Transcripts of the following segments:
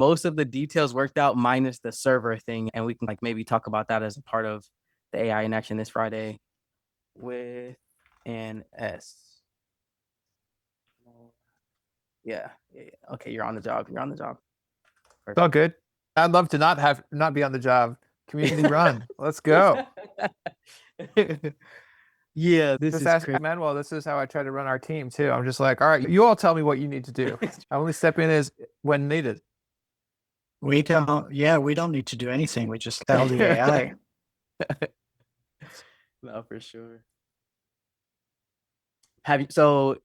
most of the details worked out minus the server thing, and we can like maybe talk about that as a part of the AI in action this Friday with an S. Yeah, yeah, yeah. Okay, you're on the job. You're on the job. It's all Perfect. good. I'd love to not be on the job. Community run. Let's go. Yeah, this Just is ask crazy. Manuel. This is how I try to run our team too. I'm just like, all right, you all tell me what you need to do. I only step in as when needed. We don't need to do anything. We just tell the AI. No, for sure. Have you so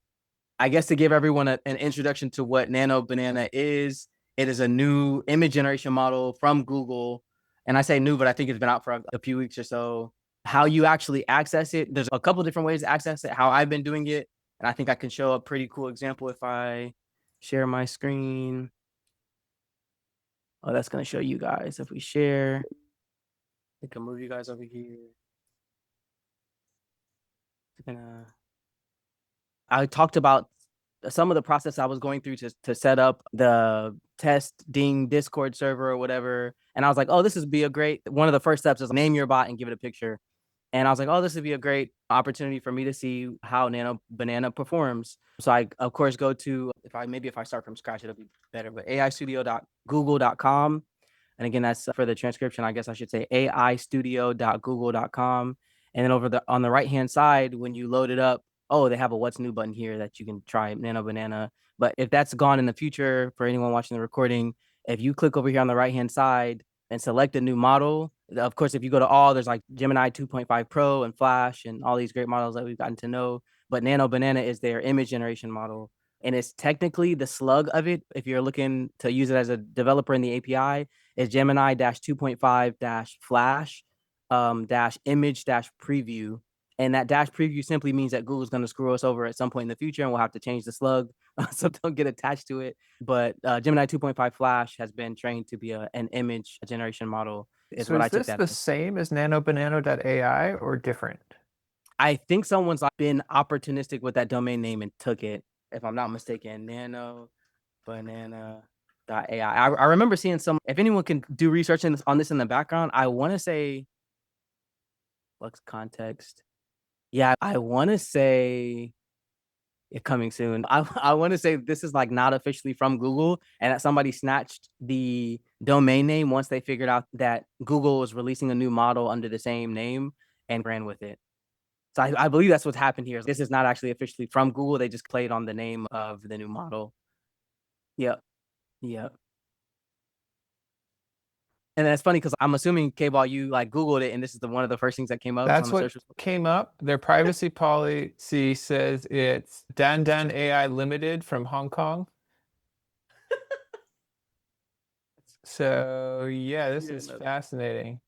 I guess to give everyone an introduction to what Nano Banana is, it is a new image generation model from Google. And I say new, but I think it's been out for a few weeks or so. How you actually access it, there's a couple different ways to access it, how I've been doing it. And I think I can show a pretty cool example if I share my screen. Oh, that's going to show you guys. If we share, I can move you guys over here. Gonna I talked about some of the process I was going through to set up the testing Discord server or whatever. And I was like, oh, this would be a great one of the first steps is name your bot and give it a picture. And I was like, oh, this would be a great opportunity for me to see how Nano Banana performs. So I, of course, go to if I start from scratch, it'll be better. But aistudio.google.com. And again, that's for the transcription. I guess I should say aistudio.google.com. And then on the right hand side, when you load it up, oh, they have a what's new button here that you can try Nano Banana. But if that's gone in the future for anyone watching the recording, if you click over here on the right hand side and select a new model, of course, if you go to all, there's like Gemini 2.5 Pro and Flash and all these great models that we've gotten to know. But Nano Banana is their image generation model. And it's technically the slug of it. If you're looking to use it as a developer in the API, is Gemini 2.5 Flash image preview. And that dash preview simply means that Google's going to screw us over at some point in the future and we'll have to change the slug. So don't get attached to it. But Gemini 2.5 Flash has been trained to be an image generation model, is So what I is took this that the as. same as nanobanano.ai or different? I think someone's like been opportunistic with that domain name and took it, if I'm not mistaken. Nano Banana. AI. I remember seeing some. If anyone can do research on this in the background, I want to say Flux context. Yeah, I want to say it coming soon. I want to say this is like not officially from Google and that somebody snatched the domain name once they figured out that Google was releasing a new model under the same name and ran with it. So I believe that's what's happened here. This is not actually officially from Google. They just played on the name of the new model. Yep. Yep. And that's funny because I'm assuming K-Ball, you like Googled it and this is one of the first things that came up on That's the what search result. came up. Their privacy policy says it's Dan Dan AI Limited from Hong Kong. So yeah, this Yeah, is no, fascinating.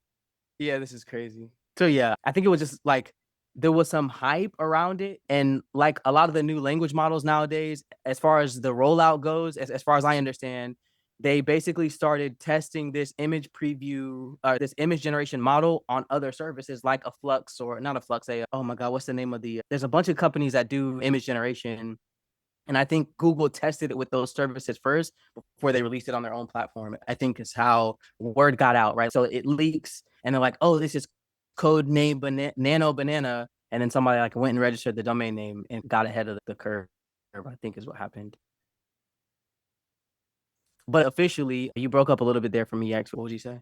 yeah, this is crazy. So yeah, I think it was just like there was some hype around it, and like a lot of the new language models nowadays, as far as the rollout goes, as far as I understand, they basically started testing this image preview, this image generation model on other services like a Flux or not a Flux. Oh my God, what's the name of the? There's a bunch of companies that do image generation. And I think Google tested it with those services first before they released it on their own platform. I think is how word got out, right? So it leaks and they're like, oh, this is code name Nano Banana. And then somebody like went and registered the domain name and got ahead of the curve, I think is what happened. But officially, you broke up a little bit there for me, X. What would you say?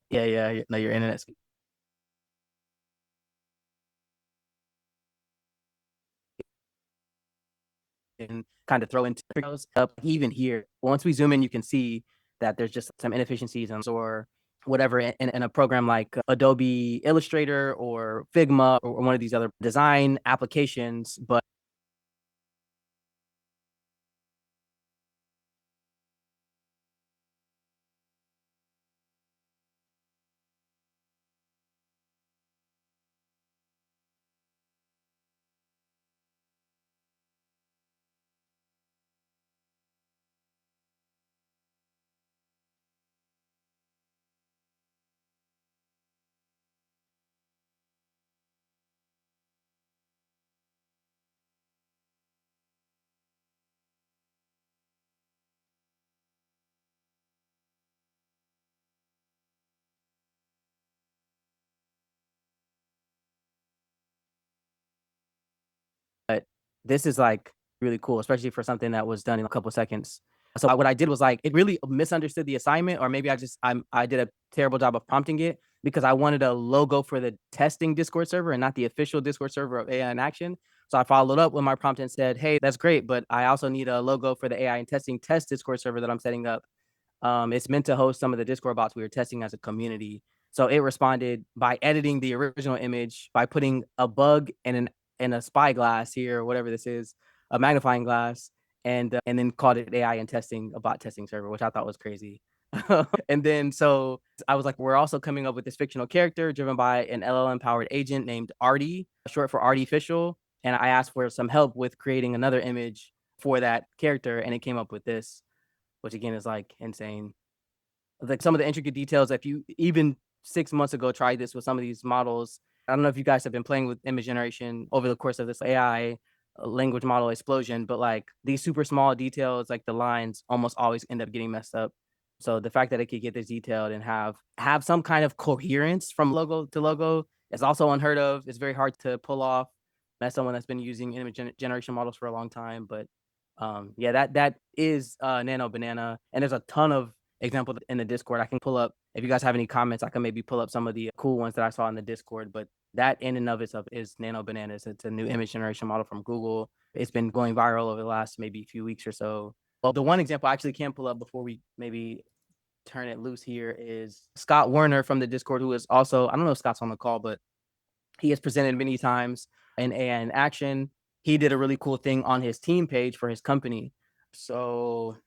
Yeah, yeah. No, your internet's and kind of throw into up even here. Once we zoom in, you can see that there's just some inefficiencies and or whatever in a program like Adobe Illustrator or Figma or one of these other design applications. But this is like really cool, especially for something that was done in a couple seconds. So what I did was like it really misunderstood the assignment, or maybe I did a terrible job of prompting it because I wanted a logo for the testing Discord server and not the official Discord server of AI in action. So I followed up with my prompt and said, "Hey, that's great, but I also need a logo for the AI in testing test Discord server that I'm setting up. It's meant to host some of the Discord bots we were testing as a community." So it responded by editing the original image by putting a bug and a spyglass here, or whatever this is, a magnifying glass, and then called it AI and testing, a bot testing server, which I thought was crazy. And then so I was like, we're also coming up with this fictional character driven by an LLM powered agent named Artie, short for Artificial. And I asked for some help with creating another image for that character, and it came up with this, which again is like insane. Like some of the intricate details, if you even 6 months ago tried this with some of these models, I don't know if you guys have been playing with image generation over the course of this AI language model explosion, but like these super small details, like the lines almost always end up getting messed up. So the fact that it could get this detailed and have some kind of coherence from logo to logo is also unheard of. It's very hard to pull off as someone that's been using image generation models for a long time. But yeah, that is Nano Banana, and there's a ton of example in the Discord. I can pull up, if you guys have any comments, I can maybe pull up some of the cool ones that I saw in the Discord. But that in and of itself is Nano Bananas. It's a new image generation model from Google. It's been going viral over the last maybe few weeks or so. Well, the one example I actually can pull up before we maybe turn it loose here is Scott Werner from the Discord, who is also, I don't know if Scott's on the call, but he has presented many times in AI in action. He did a really cool thing on his team page for his company. So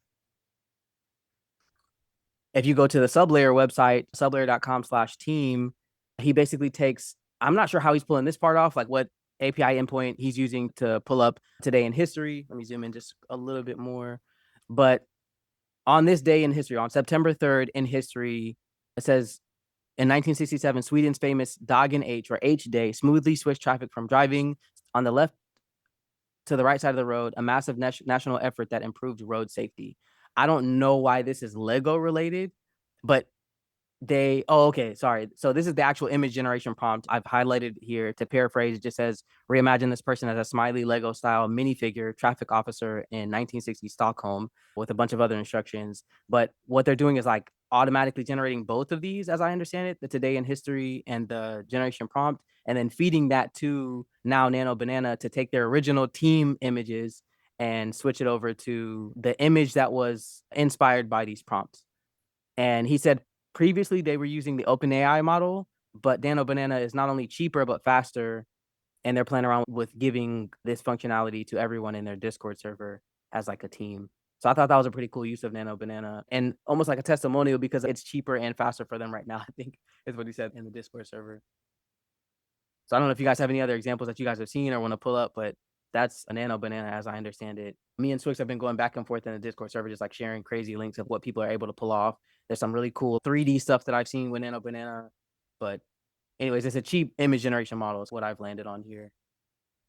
if you go to the Sublayer website, sublayer.com/team, he basically takes, I'm not sure how he's pulling this part off, like what API endpoint he's using to pull up today in history. Let me zoom in just a little bit more. But on this day in history, on September 3rd in history, it says in 1967, Sweden's famous Dagen H, or H Day, smoothly switched traffic from driving on the left to the right side of the road, a massive national effort that improved road safety. I don't know why this is Lego related, but okay, sorry. So this is the actual image generation prompt I've highlighted here. To paraphrase, it just says, reimagine this person as a smiley Lego style minifigure traffic officer in 1960 Stockholm, with a bunch of other instructions. But what they're doing is like automatically generating both of these, as I understand it, the today in history and the generation prompt, and then feeding that to now Nano Banana to take their original team images and switch it over to the image that was inspired by these prompts. And he said previously they were using the OpenAI model, but Nano Banana is not only cheaper but faster, and they're playing around with giving this functionality to everyone in their Discord server as like a team. So I thought that was a pretty cool use of Nano Banana, and almost like a testimonial because it's cheaper and faster for them right now, I think is what he said in the Discord server. So I don't know if you guys have any other examples that you guys have seen or want to pull up, but that's a Nano Banana as I understand it. Me and Swix have been going back and forth in the Discord server, just like sharing crazy links of what people are able to pull off. There's some really cool 3D stuff that I've seen with Nano Banana. But anyways, it's a cheap image generation model is what I've landed on here.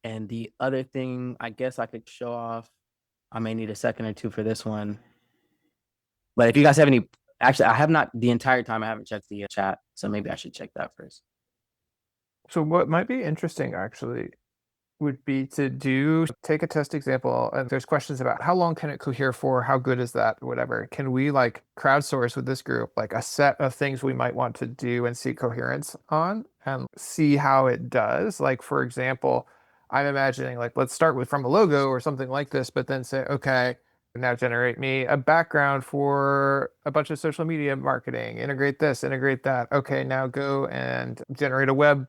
And the other thing I guess I could show off, I may need a second or two for this one. But if you guys have any, actually, I have not the entire time. I haven't checked the chat. So maybe I should check that first. So what might be interesting actually would be to take a test example, and there's questions about how long can it cohere for, how good is that, whatever. Can we like crowdsource with this group like a set of things we might want to do and see coherence on and see how it does? Like for example, I'm imagining like let's start with from a logo or something like this, but then say, okay, now generate me a background for a bunch of social media marketing, integrate this, integrate that. Okay, now go and generate a web,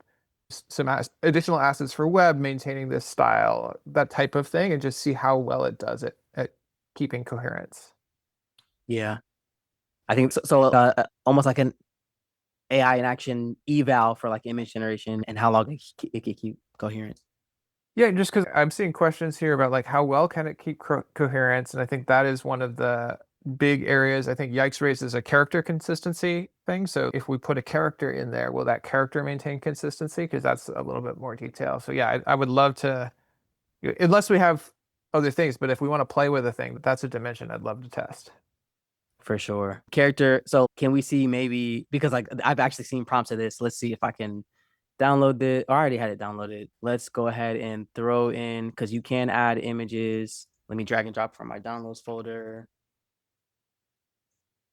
some additional assets for web maintaining this style, that type of thing, and just see how well it does it at keeping coherence. Yeah, I think so. Almost like an AI in action eval for like image generation and how long it can keep coherence. Yeah, just because I'm seeing questions here about like how well can it keep coherence, and I think that is one of the big areas. I think Yikes raises a character consistency thing. So if we put a character in there, will that character maintain consistency? Because that's a little bit more detail. So yeah, I would love to, unless we have other things, but if we want to play with a thing, that's a dimension I'd love to test. For sure. Character. So can we see maybe, because like I've actually seen prompts of this. Let's see if I can download this. I already had it downloaded. Let's go ahead and throw in, because you can add images. Let me drag and drop from my downloads folder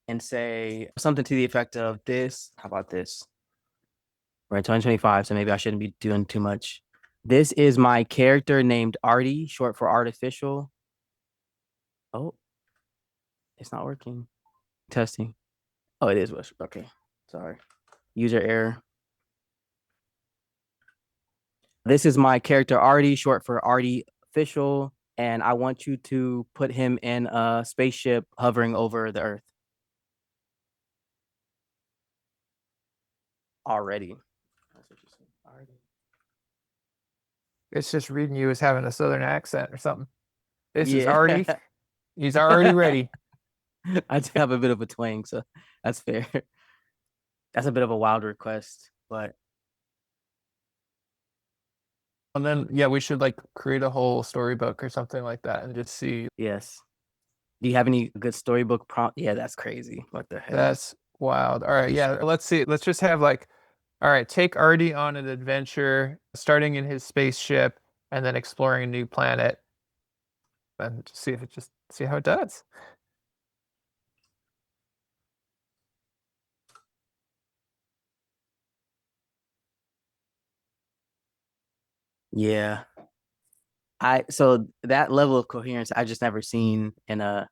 and say something to the effect of this. How about this? We're in 2025, so maybe I shouldn't be doing too much. This is my character named Artie, short for artificial. Oh, it's not working. Testing. Oh, it is. Okay. Sorry. User error. This is my character Artie, short for Artie Official, and I want you to put him in a spaceship hovering over the Earth. Already. That's what you said. Already. It's just reading you as having a southern accent or something. This is Yeah. already, he's already ready. I do have a bit of a twang, so that's fair. That's a bit of a wild request, but And then, yeah, we should like create a whole storybook or something like that and just see. yes. Do you have any good storybook prompt? Yeah, that's crazy. What the heck? That's wild. All right. Yeah. Let's see. Let's just have like, all right, take Artie on an adventure, starting in his spaceship and then exploring a new planet and see if it just see how it does. Yeah. So that level of coherence I just never seen in a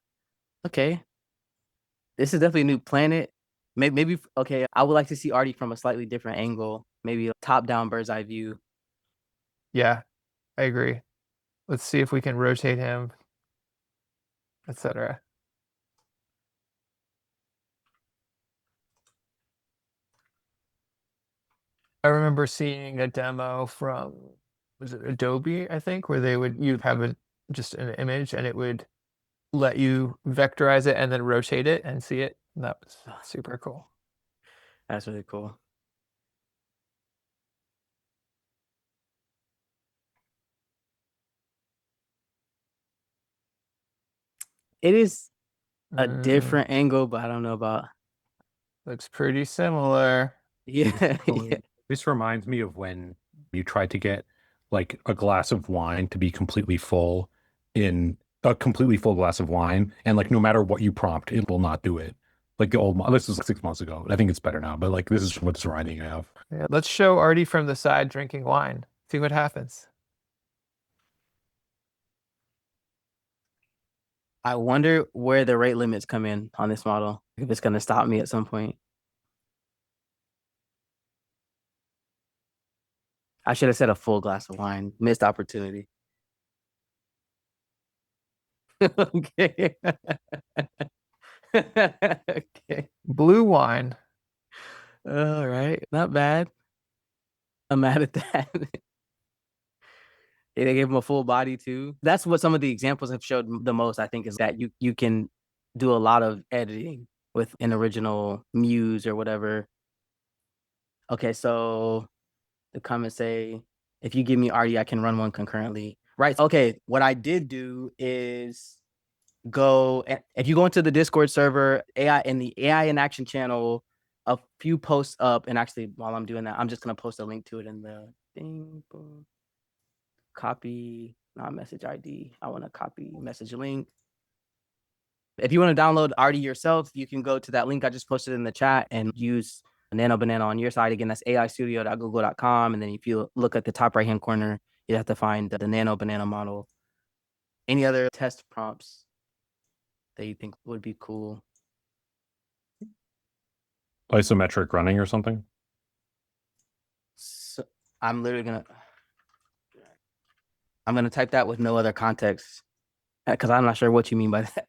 okay. This is definitely a new planet. Maybe okay. I would like to see Artie from a slightly different angle, maybe a top-down bird's eye view. Yeah, I agree. Let's see if we can rotate him, etc. I remember seeing a demo from, was it Adobe, I think, where you'd have just an image and it would let you vectorize it and then rotate it and see it. And that was super cool. That's really cool. It is a different angle, but I don't know about. Looks pretty similar. Yeah. Yeah. This reminds me of when you tried to get like a glass of wine to be completely full in a completely full glass of wine, and like no matter what you prompt, it will not do it. Like the old, this was 6 months ago. I think it's better now, but like this is what's reminding me of. Yeah, let's show Artie from the side drinking wine. See what happens. I wonder where the rate limits come in on this model. If it's gonna stop me at some point. I should have said a full glass of wine. Missed opportunity. Okay. Okay. Blue wine. All right. Not bad. I'm mad at that. They gave him a full body too. That's what some of the examples have showed the most, I think, is that you can do a lot of editing with an original muse or whatever. Okay, so the comments say, if you give me Artie, I can run one concurrently. Right. Okay, what I did do is if you go into the Discord server, AI in the AI in Action channel, a few posts up, and actually while I'm doing that, I'm just gonna post a link to it in the thing. Boom. Copy, not message ID. I want to copy message link. If you want to download Artie yourself, you can go to that link I just posted in the chat and use Nano Banana on your side. Again, that's aistudio.google.com. And then if you look at the top right hand corner, you have to find the Nano Banana model. Any other test prompts that you think would be cool? Isometric running or something. So I'm gonna type that with no other context because I'm not sure what you mean by that.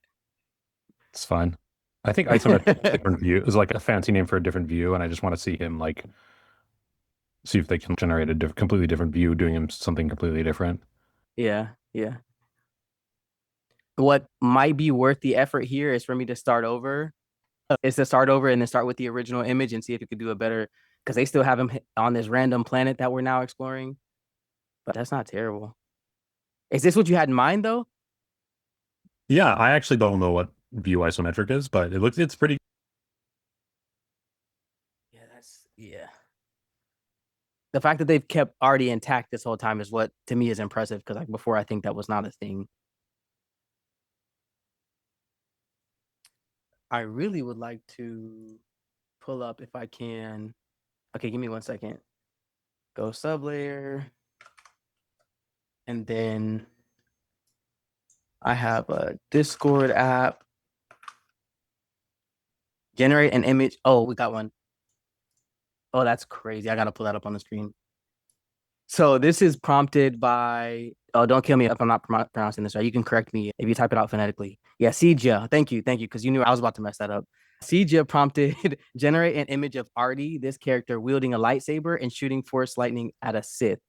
It's fine. I think isometric different view is like a fancy name for a different view, and I just want to see him like see if they can generate a completely different view, doing him something completely different. Yeah, yeah. What might be worth the effort here is for me to start over. Is to start over and then start with the original image and see if you could do a better, because they still have him on this random planet that we're now exploring. But that's not terrible. Is this what you had in mind though? Yeah, I actually don't know what view isometric is, but it's pretty. Yeah. the fact that they've kept Artie intact this whole time is what to me is impressive, because like before I think that was not a thing. I really would like to pull up if I can. Okay, give me 1 second. Go sublayer. And then I have a Discord app. Generate an image. Oh, we got one. Oh, that's crazy. I gotta pull that up on the screen. So this is prompted by, oh, don't kill me if I'm not pronouncing this right. You can correct me if you type it out phonetically. Yeah, Sija. Thank you, because you knew I was about to mess that up. Sija prompted generate an image of Artie, this character wielding a lightsaber and shooting force lightning at a Sith.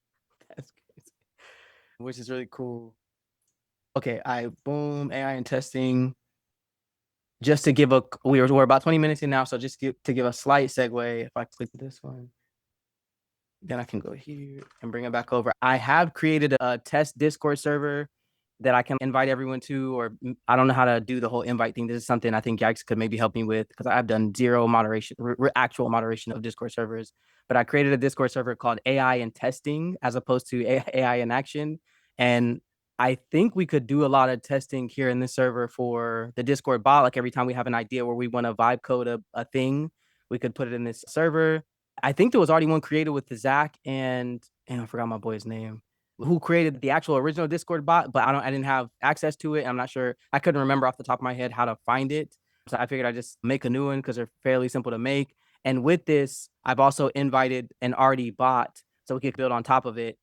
That's crazy. Which is really cool. Okay, boom, AI and testing. Just to give we're about 20 minutes in now, so just to give a slight segue, if I click this one, then I can go here and bring it back over. I have created a test Discord server that I can invite everyone to, or I don't know how to do the whole invite thing. This is something I think Yikes could maybe help me with, because I've done zero moderation, actual moderation of Discord servers. But I created a Discord server called AI and Testing as opposed to AI in Action. And I think we could do a lot of testing here in this server for the Discord bot. Like every time we have an idea where we want to vibe code a thing, we could put it in this server. I think there was already one created with the Zach and I forgot my boy's name, who created the actual original Discord bot, but I didn't have access to it. I'm not sure. I couldn't remember off the top of my head how to find it. So I figured I'd just make a new one because they're fairly simple to make. And with this, I've also invited an Artie bot so we could build on top of it.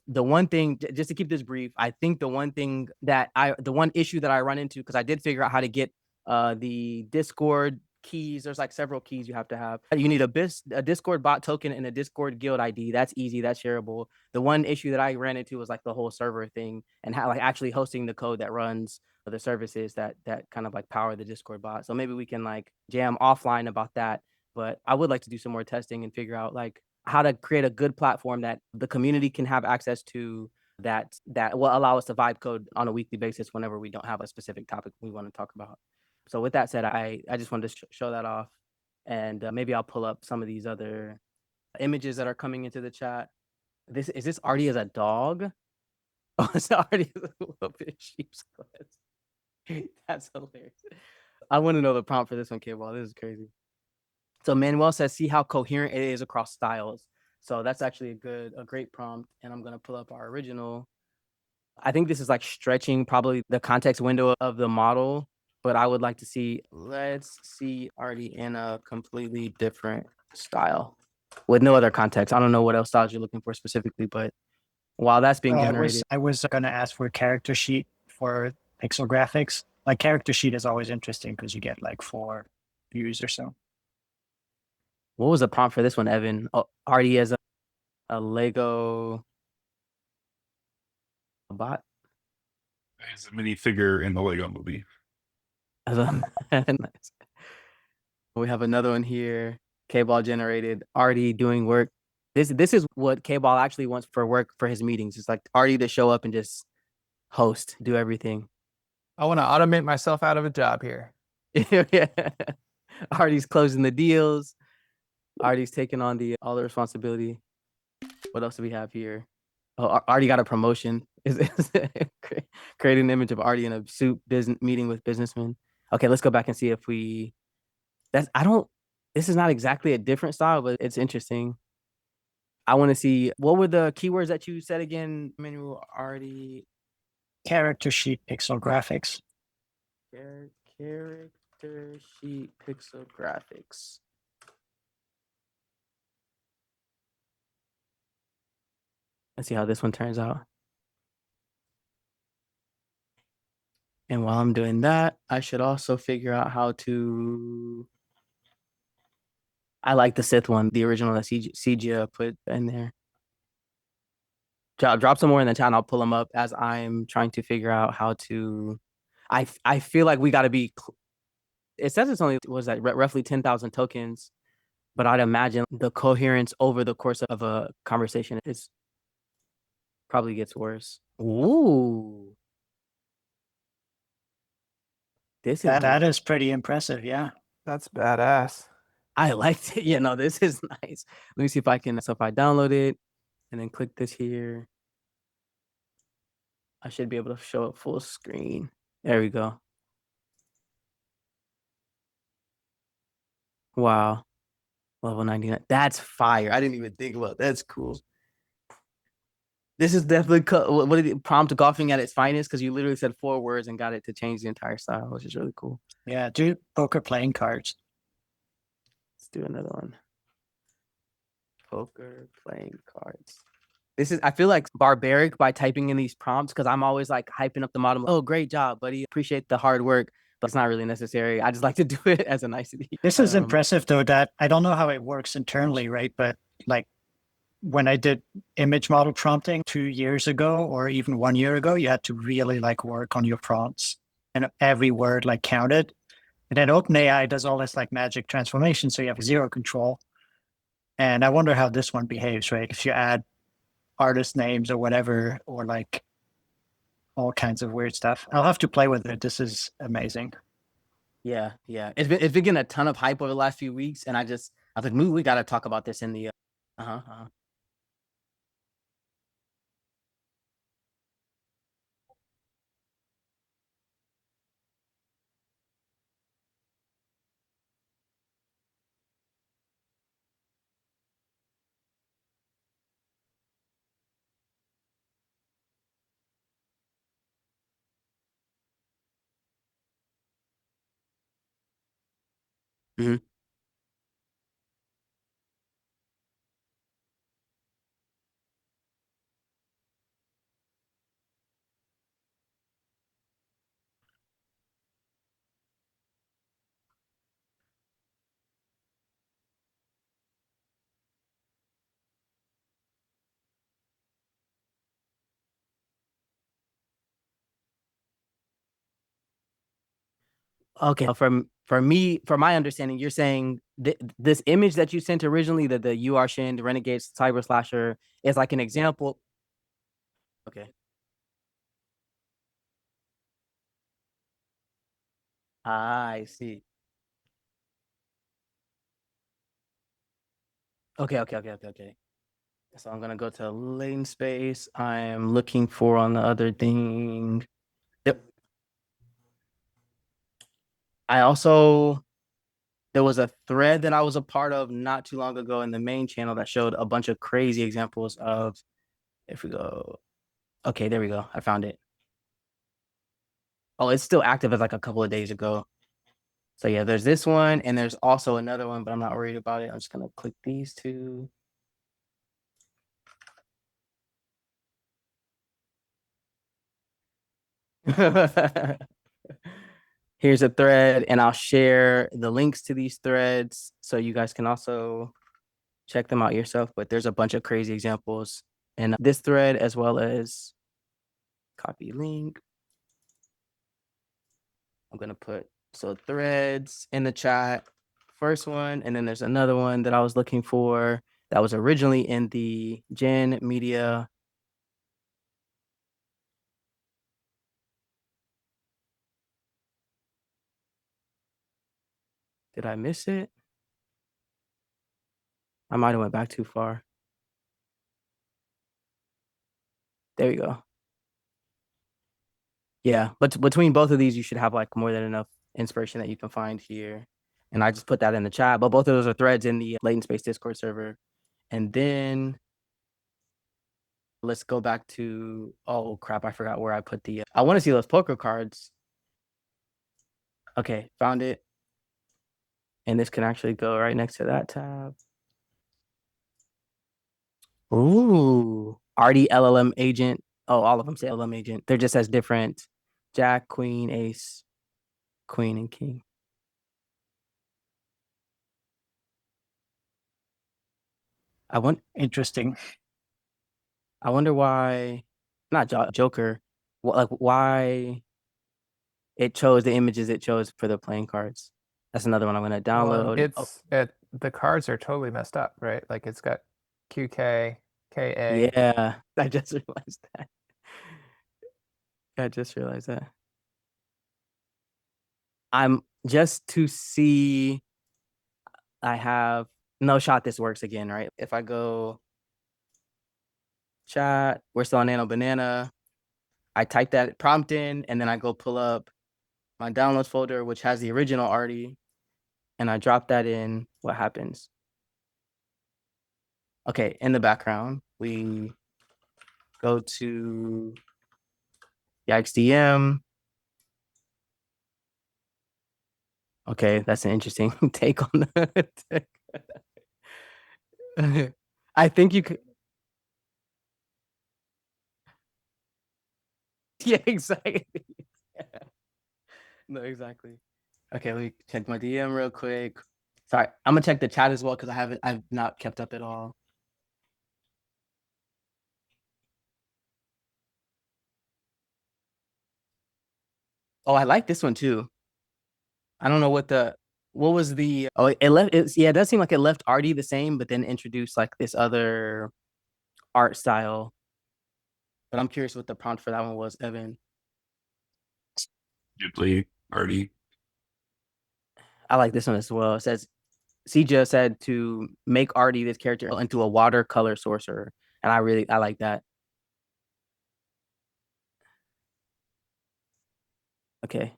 The one thing, just to keep this brief, I think the one issue that I run into, because I did figure out how to get the Discord keys. There's like several keys you have to have. You need a Discord bot token and a Discord guild ID. That's easy. That's shareable. The one issue that I ran into was like the whole server thing and how like actually hosting the code that runs the services that kind of like power the Discord bot. So maybe we can like jam offline about that. But I would like to do some more testing and figure out like how to create a good platform that the community can have access to, that will allow us to vibe code on a weekly basis whenever we don't have a specific topic we want to talk about. So with that said, I just wanted to show that off, and maybe I'll pull up some of these other images that are coming into the chat. Is this Artie as a dog? Oh, it's Artie as a little bit of sheep's clothes. That's hilarious. I want to know the prompt for this one, K-Ball. This is crazy. So Manuel says, see how coherent it is across styles. So that's actually a great prompt. And I'm gonna pull up our original. I think this is like stretching probably the context window of the model, but I would like to see, let's see Artie in a completely different style with no other context. I don't know what else styles you're looking for specifically, but while that's being generated. I was going to ask for a character sheet for pixel graphics. Like character sheet is always interesting because you get like 4 views or so. What was the prompt for this one, Evan? Oh, Artie as a Lego bot? As a minifigure in the Lego movie. Nice. We have another one here. K-Ball generated Artie doing work. This is what K-Ball actually wants for work for his meetings. It's like Artie to show up and just host, do everything. I want to automate myself out of a job here. Yeah. Artie's closing the deals. Artie's taking on all the responsibility. What else do we have here? Oh, Artie got a promotion. Create an image of Artie in a suit meeting with businessmen. Okay, let's go back and see if we. This is not exactly a different style, but it's interesting. I want to see, what were the keywords that you said again, Manuel? Artie. Character sheet pixel graphics. Character sheet pixel graphics. Let's see how this one turns out. And while I'm doing that, I should also figure out how to. I like the Sith one, the original that CG put in there. Drop some more in the chat and I'll pull them up as I'm trying to figure out how to. I feel like we got to be. It says it's only, was that roughly 10,000 tokens, but I'd imagine the coherence over the course of a conversation is probably gets worse. Ooh. That is pretty impressive, yeah. That's badass. I liked it. Yeah, no, this is nice. Let me see if I can. So if I download it, and then click this here. I should be able to show it full screen. There we go. Wow. Level 99. That's fire. I didn't even think about that. That's cool. This is definitely what did it prompt golfing at its finest, because you literally said 4 words and got it to change the entire style, which is really cool. Yeah, do poker playing cards. Let's do another one. Poker playing cards. This is, I feel like, barbaric by typing in these prompts, because I'm always like hyping up the model. Oh, great job, buddy. Appreciate the hard work, but it's not really necessary. I just like to do it as a nicety. This is impressive though, that I don't know how it works internally, right? But like when I did image model prompting 2 years ago, or even 1 year ago, you had to really like work on your prompts and every word like counted. And then OpenAI does all this like magic transformation, so you have zero control. And I wonder how this one behaves, right? If you add artist names or whatever, or like all kinds of weird stuff. I'll have to play with it. This is amazing. Yeah. It's been getting a ton of hype over the last few weeks, and I was like, we got to talk about this in the Mhm. Okay, for me, for my understanding, you're saying this image that you sent originally, that the You Are Shin, the Renegade Cyber Slasher, is like an example. Okay. I see. Okay. So I'm gonna go to lane space. I'm looking for on the other thing. Yep. I also, there was a thread that I was a part of not too long ago in the main channel that showed a bunch of crazy examples of, if we go, okay, there we go. I found it. Oh, it's still active as like a couple of days ago. So yeah, there's this one, and there's also another one, but I'm not worried about it. I'm just gonna click these two. Here's a thread, and I'll share the links to these threads so you guys can also check them out yourself. But there's a bunch of crazy examples in this thread, as well as copy link. I'm gonna put threads in the chat, first one, and then there's another one that I was looking for that was originally in the Gen Media. Did I miss it? I might have went back too far. There we go. Yeah, but between both of these, you should have like more than enough inspiration that you can find here. And I just put that in the chat, but both of those are threads in the Latent Space Discord server. And then let's go back to, oh crap, I forgot where I put the, I want to see those poker cards. Okay, found it. And this can actually go right next to that tab. Ooh, RD LLM agent. Oh, all of them say LLM agent. They're just as different. Jack, queen, ace, queen, and king. Interesting. I wonder why, not Joker, like why it chose the images it chose for the playing cards. That's another one I'm gonna download. The cards are totally messed up, right? Like it's got QK, KA. Yeah, I just realized that. I'm just to see. I have no shot this works again, right? If I go chat. We're still on Nano Banana. I type that prompt in, and then I go pull up my downloads folder, which has the original already, and I drop that in. What happens? Okay, in the background, we go to YikesDM. Okay, that's an interesting take on the I think you could. Yeah, exactly. No, exactly. Okay, let me check my DM real quick. Sorry, I'm gonna check the chat as well because I've not kept up at all. Oh, I like this one too. I don't know what was the it left it does seem like it left arty the same, but then introduced like this other art style. But I'm curious what the prompt for that one was, Evan. Ghibli, Artie. I like this one as well. It says Sija said to make Artie, this character, into a watercolor sorcerer. And I like that. Okay.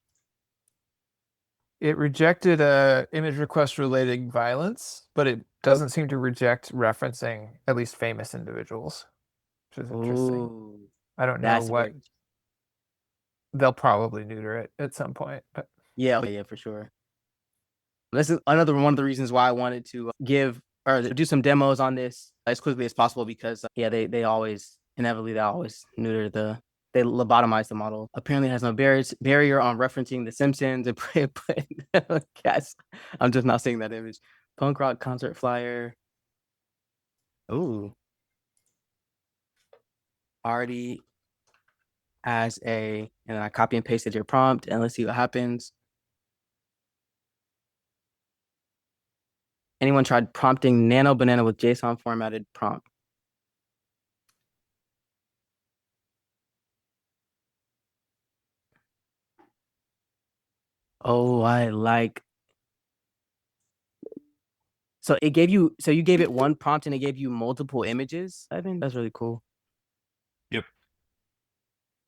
It rejected a image request relating violence, but it doesn't seem to reject referencing at least famous individuals, which is interesting. Ooh, I don't know that's what very they'll probably neuter it at some point, but yeah, okay, yeah, for sure. This is another one of the reasons why I wanted to give or do some demos on this as quickly as possible because yeah, they always inevitably they lobotomize the model. Apparently, it has no barrier on referencing The Simpsons and put cats. I'm just not seeing that image. Punk rock concert flyer. Ooh, already as and I copy and pasted your prompt and let's see what happens. Anyone tried prompting Nano Banana with JSON formatted prompt? Oh, I like. So you gave it one prompt and it gave you multiple images. I think that's really cool. Yep.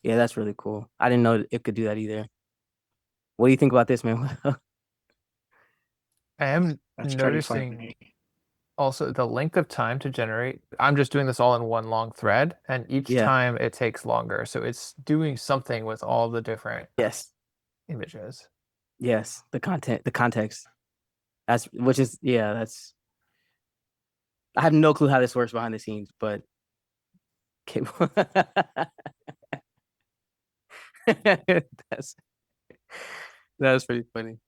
Yeah, that's really cool. I didn't know it could do that either. What do you think about this, man? I am That's pretty noticing funny. also the length of time to generate. I'm just doing this all in one long thread, and each Yeah. time it takes longer. So it's doing something with all the different Yes. images. Yes. The context. That's I have no clue how this works behind the scenes, but okay. that's that's pretty funny.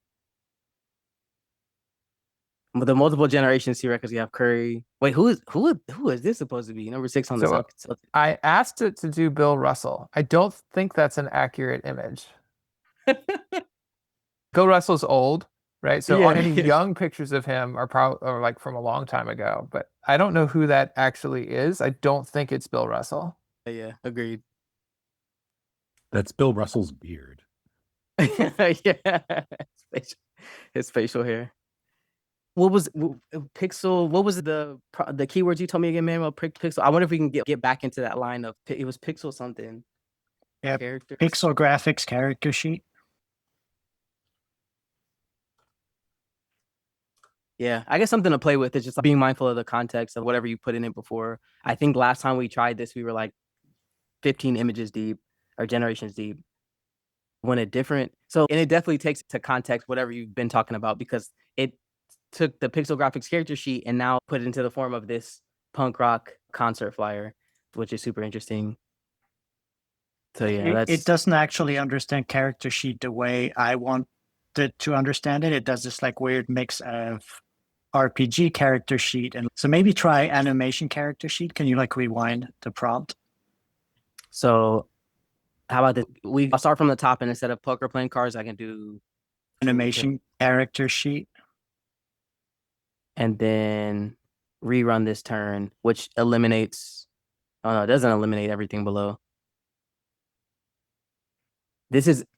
But the multiple generations here, because you have Curry. Wait, who is this supposed to be? Number 6 on the So sub. I asked it to do Bill Russell. I don't think that's an accurate image. Bill Russell's old, right? So Yeah, any yeah. young pictures of him are probably like from a long time ago, but I don't know who that actually is. I don't think it's Bill Russell. Yeah, agreed. That's Bill Russell's beard. Yeah, his facial hair. What was pixel? What was the keywords you told me again, Manuel? Pixel. I wonder if we can get back into that line of it was pixel something. Yeah, Characters. pixel graphics character sheet. Yeah, I guess something to play with is just being mindful of the context of whatever you put in it before. I think last time we tried this, we were like 15 images deep or generations deep. When it different, so and it definitely takes to context whatever you've been talking about because it took the pixel graphics character sheet and now put it into the form of this punk rock concert flyer, which is super interesting. So yeah, It doesn't actually understand character sheet the way I want it to understand it. It does this like weird mix of RPG character sheet and so maybe try animation character sheet. Can you like rewind the prompt? So how about this? I'll start from the top and instead of poker playing cards, I can do Animation character sheet. and then rerun this turn, which eliminates. Oh no, it doesn't eliminate everything below.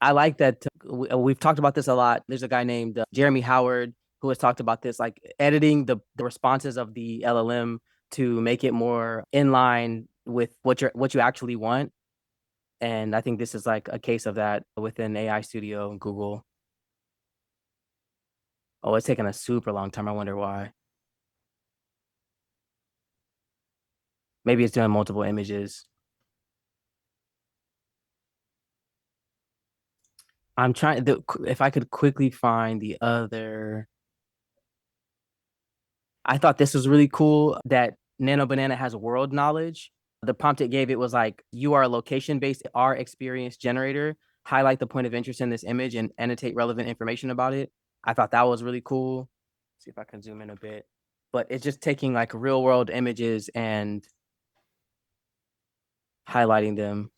I like that. We've talked about this a lot. There's a guy named Jeremy Howard who has talked about this, like editing the responses of the LLM to make it more in line with what you actually want. And I think this is like a case of that within AI Studio and Google. Oh, it's taking a super long time. I wonder why. Maybe it's doing multiple images. I'm trying to, if I could quickly find the other. I thought this was really cool that Nano Banana has world knowledge. The prompt it gave it was like, you are a location-based R experience generator. Highlight the point of interest in this image and annotate relevant information about it. I thought that was really cool. See if I can zoom in a bit. But it's just taking like real world images and highlighting them,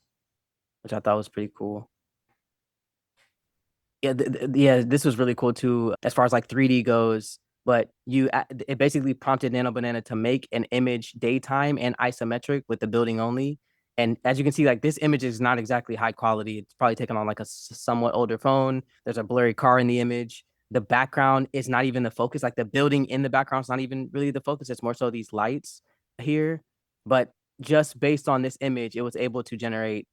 which I thought was pretty cool. Yeah, yeah, this was really cool too, as far as like 3D goes. But it basically prompted Nano Banana to make an image daytime and isometric with the building only. And as you can see, like this image is not exactly high quality. It's probably taken on like a somewhat older phone. There's a blurry car in the image. The background is not even the focus. Like the building in the background is not even really the focus. It's more so these lights here. But just based on this image, it was able to generate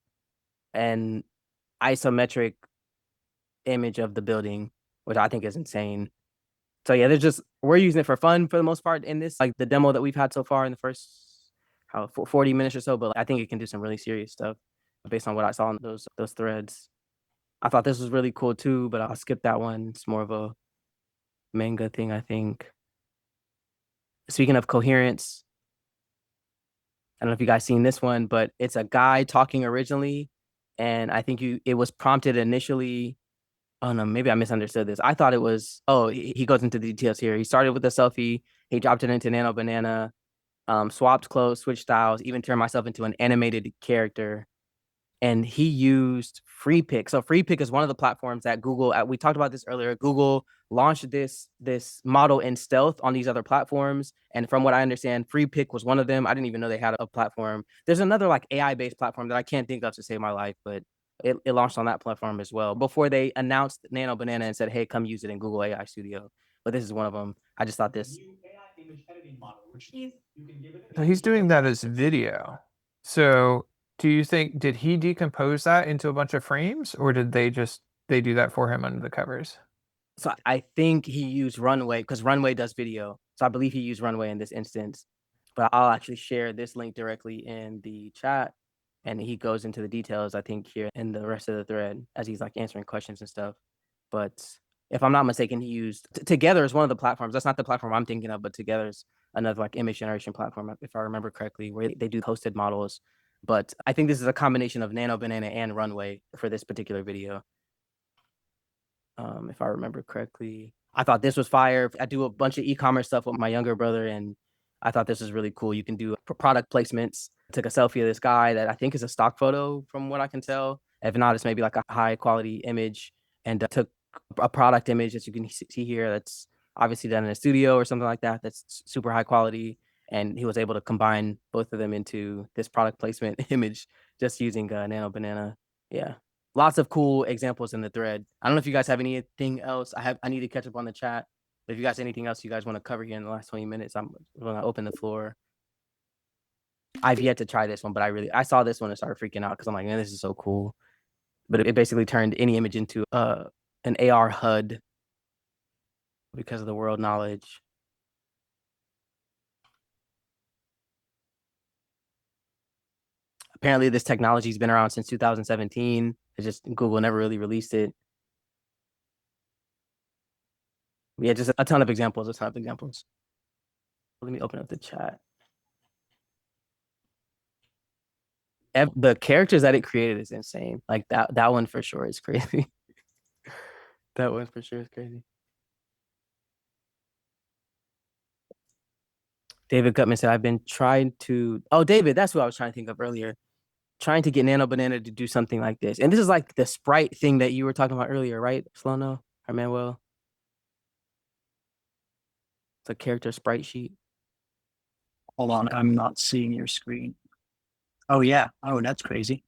an isometric image of the building, which I think is insane. So yeah, we're using it for fun for the most part in this, like the demo that we've had so far in the first 40 minutes or so. But I think it can do some really serious stuff based on what I saw in those threads. I thought this was really cool too, but I'll skip that one. It's more of a manga thing, I think. Speaking of coherence, I don't know if you guys seen this one, but it's a guy talking originally, and I think it was prompted initially. Oh no, maybe I misunderstood this. I thought it was, oh, he goes into the details here. He started with a selfie, he dropped it into Nano Banana, swapped clothes, switched styles, even turned myself into an animated character. And he used FreePic. So FreePic is one of the platforms that Google, we talked about this earlier. Google launched this model in stealth on these other platforms. And from what I understand, FreePic was one of them. I didn't even know they had a platform. There's another like AI-based platform that I can't think of to save my life, but it launched on that platform as well before they announced Nano Banana and said, hey, come use it in Google AI Studio. But this is one of them. I just thought this. So he's doing that as video. So do you think, did he decompose that into a bunch of frames, or did they do that for him under the covers? So I think he used Runway because Runway does video. So I believe he used Runway in this instance. But I'll actually share this link directly in the chat. And he goes into the details, I think, here in the rest of the thread as he's like answering questions and stuff. But if I'm not mistaken, he used Together is one of the platforms. That's not the platform I'm thinking of, but Together is another like image generation platform, if I remember correctly, where they do hosted models. But I think this is a combination of Nano Banana and Runway for this particular video. If I remember correctly. I thought this was fire. I do a bunch of e-commerce stuff with my younger brother, and I thought this was really cool. You can do product placements. I took a selfie of this guy that I think is a stock photo from what I can tell. If not, it's maybe like a high quality image, and took a product image that you can see here that's obviously done in a studio or something like that. That's super high quality. And he was able to combine both of them into this product placement image just using Nano Banana. Yeah, lots of cool examples in the thread. I don't know if you guys have anything else. I need to catch up on the chat. But if you guys have anything else you guys want to cover here in the last 20 minutes, I'm going to open the floor. I've yet to try this one, but I saw this one and started freaking out because I'm like, man, this is so cool. But it basically turned any image into an AR HUD because of the world knowledge. Apparently, this technology has been around since 2017. It's just Google never really released it. Yeah, just a ton of examples. Let me open up the chat. The characters that it created is insane. Like that one for sure is crazy. That one for sure is crazy. David Gutman said, I've been trying to. Oh, David, that's what I was trying to think of earlier. Trying to get Nano Banana to do something like this. And this is like the sprite thing that you were talking about earlier, right, Slono or Manuel? It's a character sprite sheet. Hold on, I'm not seeing your screen. Oh yeah. Oh, that's crazy.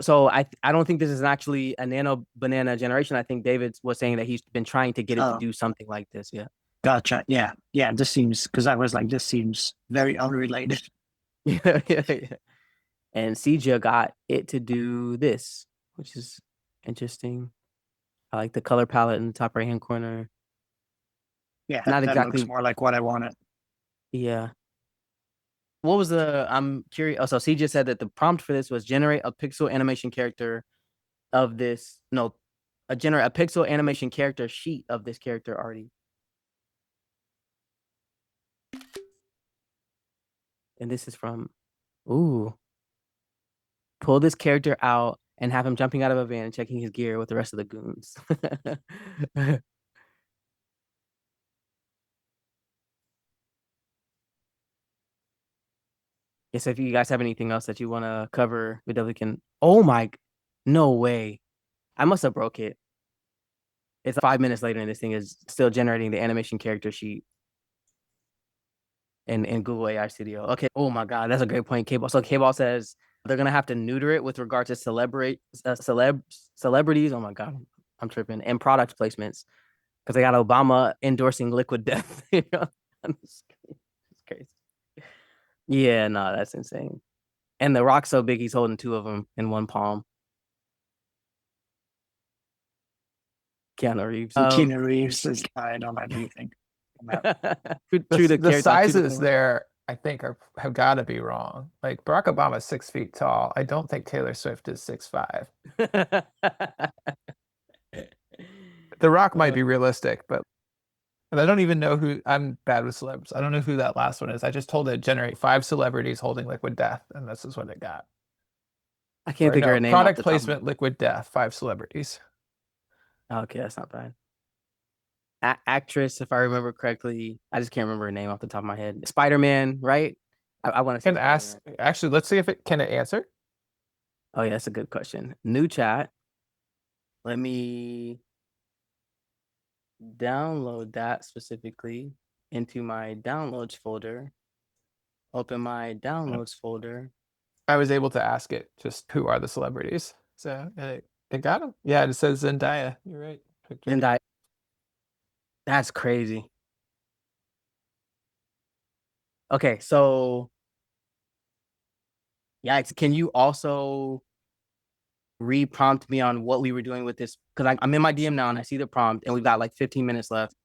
So I don't think this is actually a Nano Banana generation. I think David was saying that he's been trying to get it to do something like this. Yeah. Gotcha. Yeah. Yeah. This seems, because I was like, this seems very unrelated. Yeah. And Ceja got it to do this, which is interesting. I like the color palette in the top right hand corner. Yeah, Not that exactly. looks more like what I wanted. Yeah. What was I'm curious. Oh, so Ceja said that the prompt for this was generate a pixel animation character of this. No, generate a pixel animation character sheet of this character already. And this is from, ooh, pull this character out and have him jumping out of a van and checking his gear with the rest of the goons. Yes, if you guys have anything else that you want to cover, we definitely can. Oh my, no way. I must have broke it. It's 5 minutes later and this thing is still generating the animation character sheet in Google AI Studio. Okay. Oh my God, that's a great point. K-Ball. So K-Ball says they're gonna have to neuter it with regard to celebrities. Oh my God, I'm tripping. And product placements because they got Obama endorsing liquid death. You know? It's crazy. Yeah, no, that's insane. And the rock's so big, he's holding two of them in one palm. Keanu Reeves. Keanu Reeves is kind of everything. True to The character, sizes there, I think, have got to be wrong. Like Barack Obama is 6 feet tall. I don't think Taylor Swift is 6'5". The Rock might be realistic, but and I don't even know who. I'm bad with celebs. I don't know who that last one is. I just told it generate 5 celebrities holding liquid death, and this is what it got. I can't Or think of no, her name. product placement, liquid death, 5 celebrities. Okay, that's not bad. Actress, if I remember correctly, I just can't remember her name off the top of my head. Spider-Man, right? I want to say Can ask. Actually, let's see if it can it answer. Oh yeah, that's a good question. New chat. Let me download that specifically into my downloads folder. Open my downloads folder. I was able to ask it just who are the celebrities. So and it got them. Yeah, it says Zendaya. You're right. Zendaya. That's crazy. Okay, so yeah, can you also re-prompt me on what we were doing with this? Because I'm in my DM now and I see the prompt and we've got like 15 minutes left.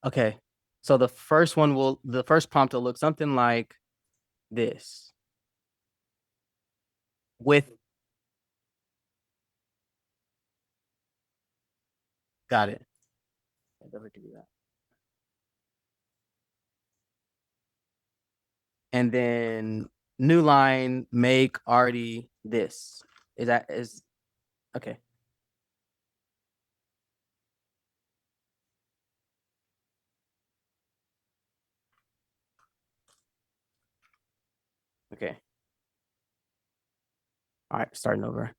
Okay. So the first prompt will look something like this. Got it. I never do that. And then new line, make already this. Is okay. Okay. All right, starting over.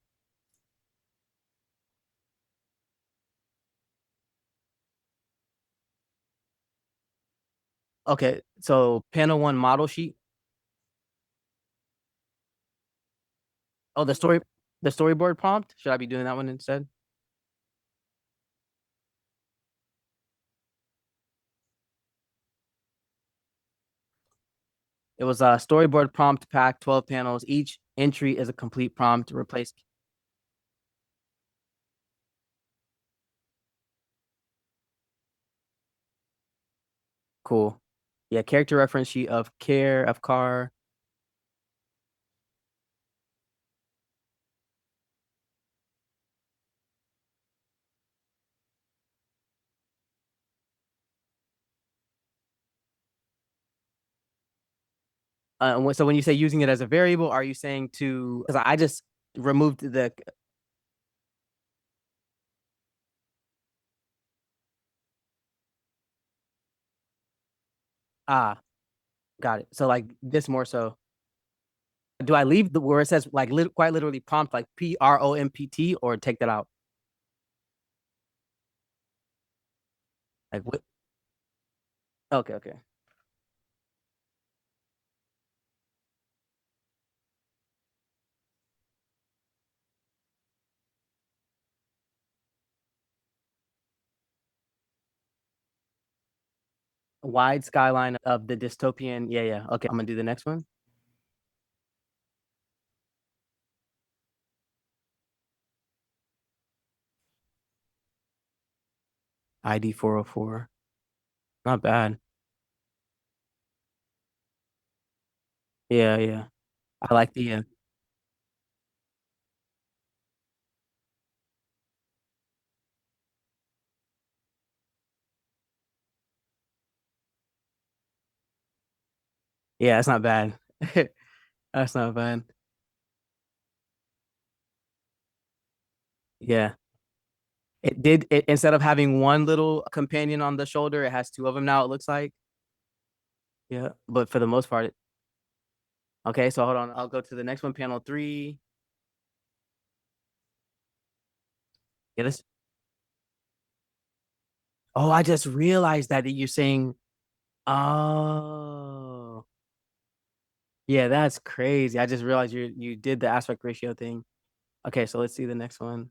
Okay, so panel 1 model sheet. Oh, the storyboard prompt. Should I be doing that one instead? It was a storyboard prompt pack, 12 panels. Each entry is a complete prompt to replace. Cool. Yeah, character reference sheet of care of car. So when you say using it as a variable, are you saying to? Because I just removed the. Ah, got it. So like this more so. Do I leave the where it says like quite literally prompt like PROMPT or take that out? Like what? Okay, okay. Wide skyline of the dystopian. Yeah, yeah. Okay, I'm gonna do the next one. ID 404. Not bad. Yeah, yeah. I like the yeah, that's not bad. That's not bad. Yeah. It did it instead of having one little companion on the shoulder, it has two of them now, it looks like. Yeah. But for the most part, okay, so hold on. I'll go to the next one, panel three. Yeah, this. Oh, I just realized that you're saying, oh, yeah, that's crazy. I just realized you did the aspect ratio thing. Okay, so let's see the next one.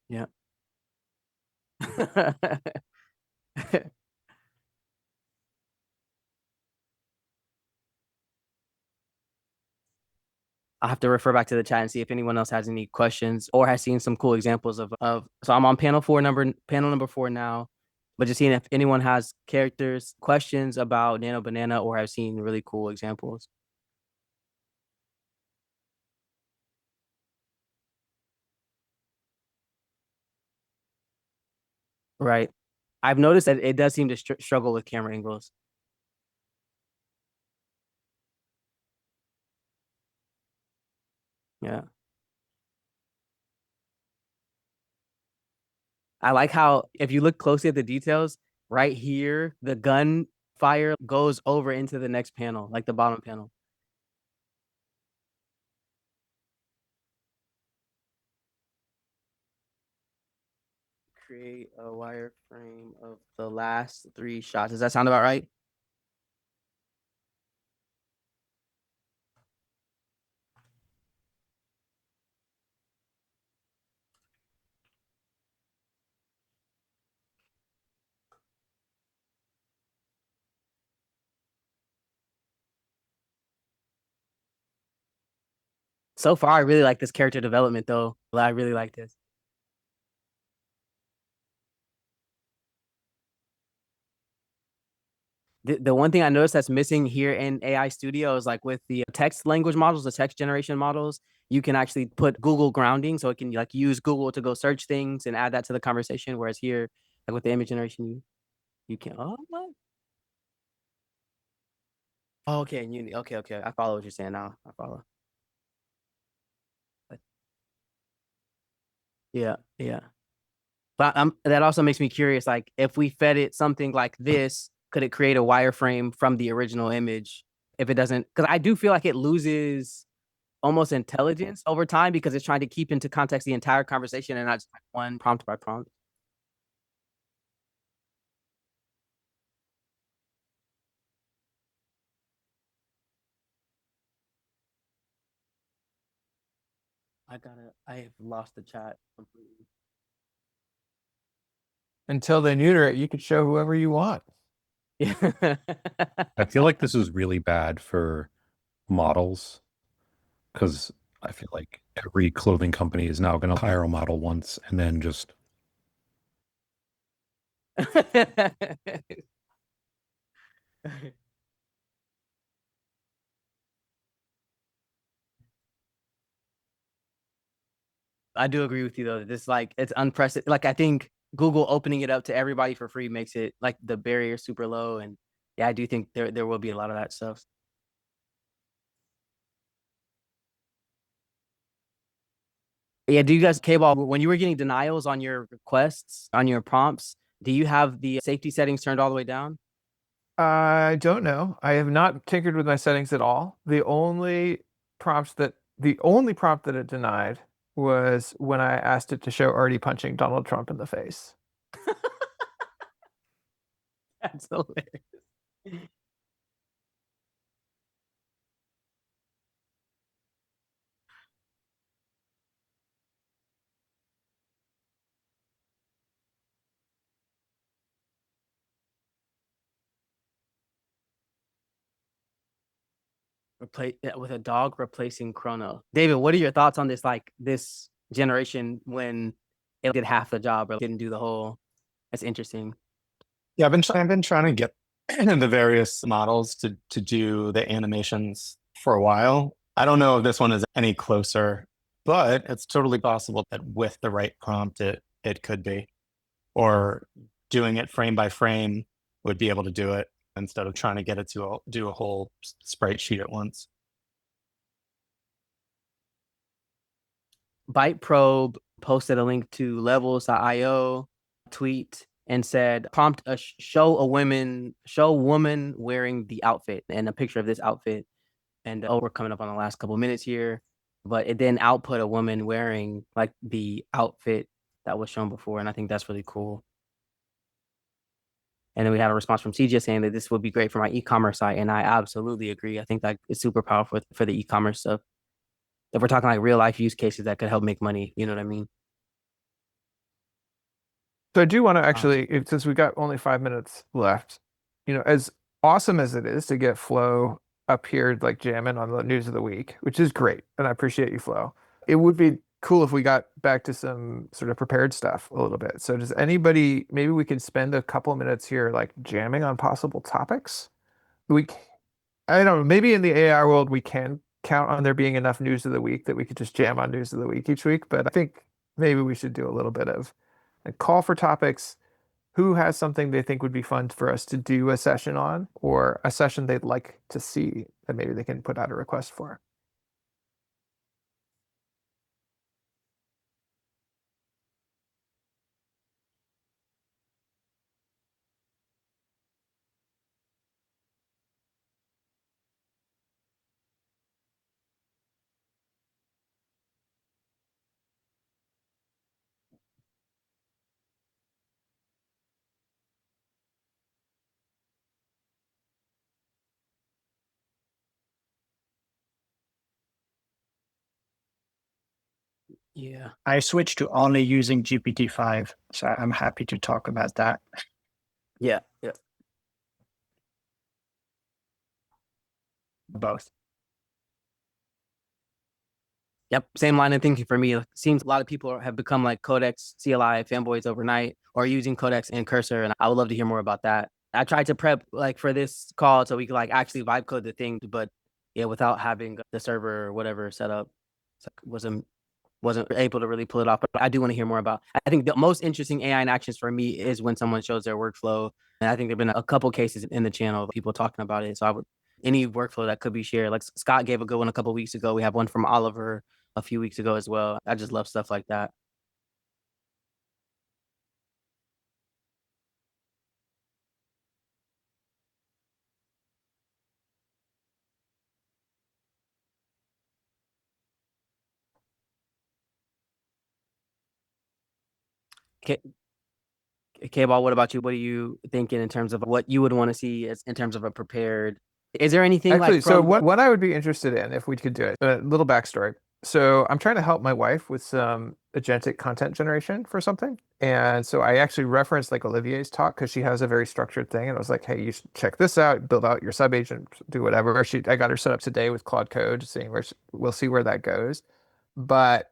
Yeah. I'll have to refer back to the chat and see if anyone else has any questions or has seen some cool examples of so I'm on panel number four now, but just seeing if anyone has characters, questions about Nano Banana or have seen really cool examples. Right. I've noticed that it does seem to struggle with camera angles. Yeah. I like how if you look closely at the details, right here, the gun fire goes over into the next panel, like the bottom panel. Create a wireframe of the last three shots. Does that sound about right? So far, I really like this character development, though. I really like this. The one thing I noticed that's missing here in AI Studio is like with the text language models, the text generation models, you can actually put Google grounding, so it can like use Google to go search things and add that to the conversation. Whereas here, like with the image generation, you can. Oh, what? Oh, okay, okay, okay. I follow what you're saying now. I follow. Yeah, yeah. But that also makes me curious. Like, if we fed it something like this, could it create a wireframe from the original image? If it doesn't, because I do feel like it loses almost intelligence over time because it's trying to keep into context the entire conversation and not just like one prompt by prompt. I have lost the chat completely. Until they neuter it, you could show whoever you want. Yeah. I feel like this is really bad for models because I feel like every clothing company is now going to hire a model once and then just. I do agree with you though. This like it's unprecedented. Like I think Google opening it up to everybody for free makes it like the barrier super low. And yeah, I do think there will be a lot of that stuff. Yeah, do you guys K-ball when you were getting denials on your requests, on your prompts, do you have the safety settings turned all the way down? I don't know. I have not tinkered with my settings at all. The only prompt that it denied was when I asked it to show Artie punching Donald Trump in the face. That's hilarious. Replace with a dog replacing Chrono. David, what are your thoughts on this? Like this generation when it did half the job or didn't do the whole. That's interesting. Yeah, I've been trying to get the various models to do the animations for a while. I don't know if this one is any closer, but it's totally possible that with the right prompt, it could be, or doing it frame by frame would be able to do it instead of trying to get it to do a whole sprite sheet at once. Byte Probe posted a link to levels.io tweet and said prompt show woman wearing the outfit and a picture of this outfit. And we're coming up on the last couple minutes here, but it then output a woman wearing like the outfit that was shown before, and I think that's really cool. And then we had a response from CJ saying that this would be great for my e-commerce site, and I absolutely agree. I think that it's super powerful for the e-commerce stuff. If we're talking like real life use cases that could help make money, you know what I mean? So I do want to actually, since we got only 5 minutes left, as awesome as it is to get Flo up here like jamming on the news of the week, which is great, and I appreciate you, Flo. It would be cool if we got back to some sort of prepared stuff a little bit. So does anybody, maybe we could spend a couple minutes here like jamming on possible topics? We, I don't know, maybe in the AI world we can count on there being enough news of the week that we could just jam on news of the week each week, but I think maybe we should do a little bit of a call for topics. Who has something they think would be fun for us to do a session on, or a session they'd like to see that maybe they can put out a request for? Yeah. I switched to only using GPT-5, so I'm happy to talk about that. Yeah. Yeah. Both. Yep, same line of thinking for me. It seems a lot of people have become like Codex CLI fanboys overnight or using Codex and Cursor, and I would love to hear more about that. I tried to prep like for this call so we could like actually vibe code the thing, but yeah, without having the server or whatever set up, it's like wasn't able to really pull it off. But I do want to hear more about. I think the most interesting AI in actions for me is when someone shows their workflow, and I think there've been a couple cases in the channel of people talking about it. So I would any workflow that could be shared. Like Scott gave a good one a couple weeks ago. We have one from Oliver a few weeks ago as well. I just love stuff like that. K- K-Ball, what about you? What are you thinking in terms of what you would want to see as in terms of a prepared? Is there anything Actually, like so from what I would be interested in if we could do it, a little backstory. So I'm trying to help my wife with some agentic content generation for something. And so I actually referenced like Olivier's talk because she has a very structured thing. And I was like, hey, you should check this out, build out your sub agent, do whatever. I got her set up today with Claude Code, seeing we'll see where that goes. But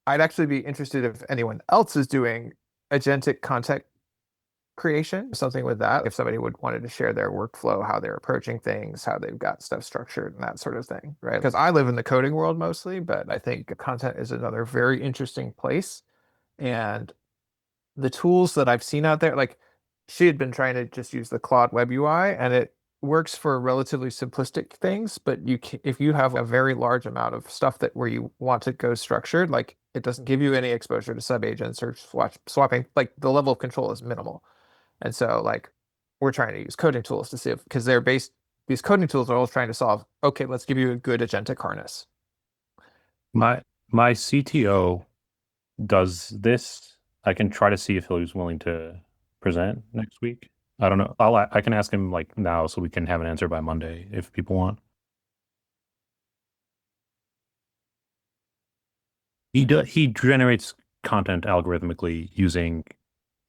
I'd actually be interested if anyone else is doing agentic content creation, something with that. If somebody would wanted to share their workflow, how they're approaching things, how they've got stuff structured and that sort of thing, right? Because I live in the coding world mostly, but I think content is another very interesting place. And the tools that I've seen out there, like she had been trying to just use the Claude web UI and it works for relatively simplistic things, but if you have a very large amount of stuff that where you want to go structured, like it doesn't give you any exposure to sub agents or swapping, like the level of control is minimal. And so like we're trying to use coding tools to see if, because these coding tools are all trying to solve, okay, let's give you a good agentic harness. My CTO does this. I can try to see if he's willing to present next week. I don't know. I can ask him like now so we can have an answer by Monday if people want. He generates content algorithmically using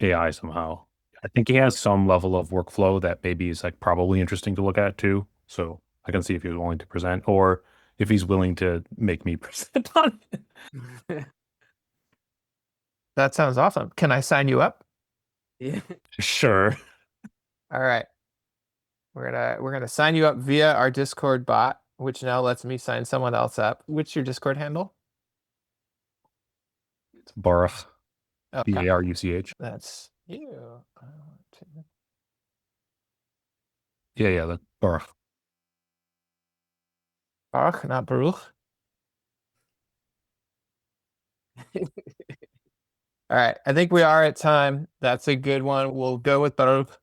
AI somehow. I think he has some level of workflow that maybe is like probably interesting to look at too. So I can see if he's willing to present or if he's willing to make me present on it. That sounds awesome. Can I sign you up? Yeah. Sure. All right. We're gonna sign you up via our Discord bot, which now lets me sign someone else up. What's your Discord handle? It's Baruch. Okay. Baruch. That's you. Yeah, that's Baruch. Baruch, not Baruch. All right. I think we are at time. That's a good one. We'll go with Baruch.